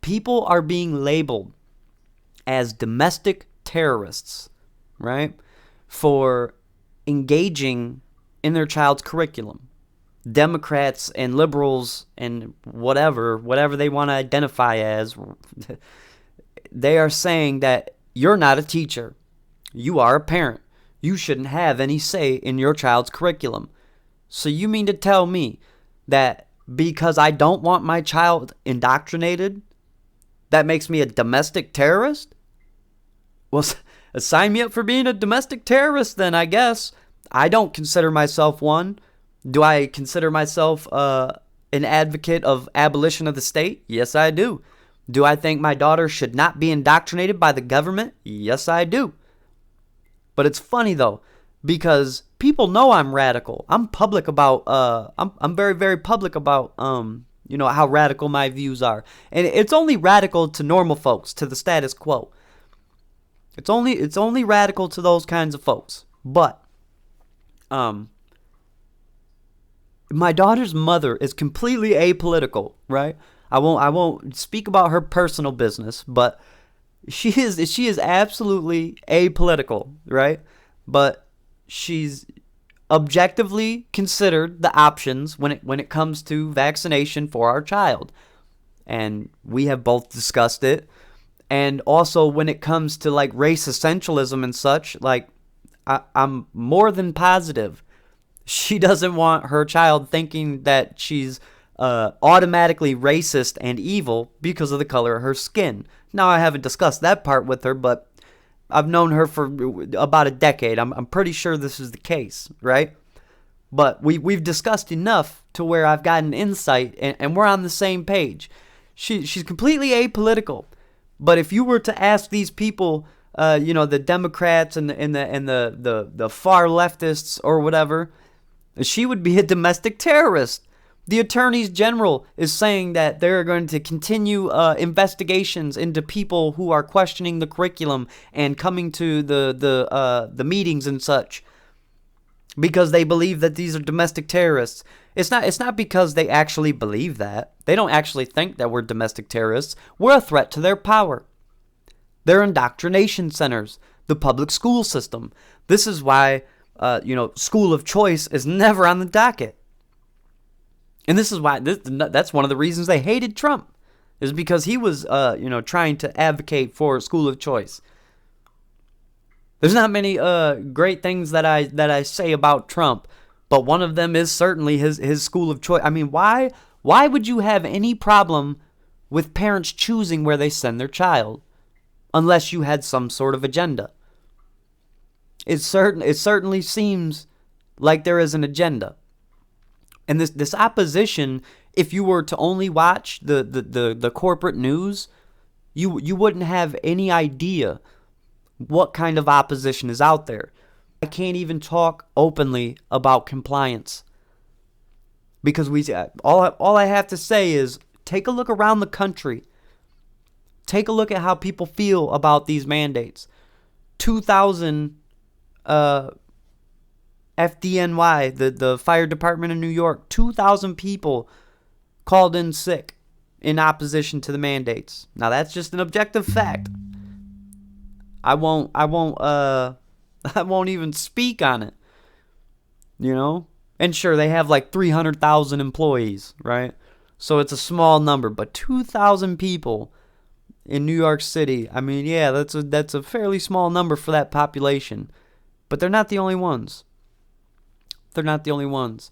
people are being labeled as domestic terrorists, right, for engaging in their child's curriculum. Democrats and liberals and whatever they want to identify as, they are saying that you're not a teacher. You are a parent. You shouldn't have any say in your child's curriculum. So you mean to tell me that because I don't want my child indoctrinated, that makes me a domestic terrorist? Well, sign me up for being a domestic terrorist then, I guess. I don't consider myself one. Do I consider myself an advocate of abolition of the state? Yes, I do. Do I think my daughter should not be indoctrinated by the government? Yes, I do. But it's funny though, because people know I'm radical. I'm public about I'm very, very public about how radical my views are. And it's only radical to normal folks, to the status quo. It's only radical to those kinds of folks. But my daughter's mother is completely apolitical, right? I won't speak about her personal business, but she is absolutely apolitical, right? But she's objectively considered the options when it comes to vaccination for our child. And we have both discussed it. And also when it comes to like race essentialism and such, like I'm more than positive she doesn't want her child thinking that she's automatically racist and evil because of the color of her skin. Now, I haven't discussed that part with her, but I've known her for about a decade. I'm pretty sure this is the case, right? But we've discussed enough to where I've gotten insight, and we're on the same page. She's completely apolitical. But if you were to ask these people, the Democrats and the far leftists or whatever, she would be a domestic terrorist. The Attorney General is saying that they're going to continue investigations into people who are questioning the curriculum and coming to the meetings and such because they believe that these are domestic terrorists. It's not because they actually believe that. They don't actually think that we're domestic terrorists. We're a threat to their power. Their indoctrination centers, the public school system. This is why school of choice is never on the docket. And this is why that's one of the reasons they hated Trump, is because he was trying to advocate for school of choice. There's not many great things that I say about Trump, but one of them is certainly his school of choice. I mean, why would you have any problem with parents choosing where they send their child unless you had some sort of agenda? It certainly seems like there is an agenda. And this opposition, if you were to only watch the corporate news, you wouldn't have any idea what kind of opposition is out there. I can't even talk openly about compliance because all I have to say is take a look around the country. Take a look at how people feel about these mandates. 2,000 FDNY, the fire department in New York, 2,000 people called in sick in opposition to the mandates. Now that's just an objective fact. I won't even speak on it. And sure, they have like 300,000 employees, right? So it's a small number, but 2,000 people in New York City. I mean, yeah, that's a fairly small number for that population. But they're not the only ones. They're not the only ones.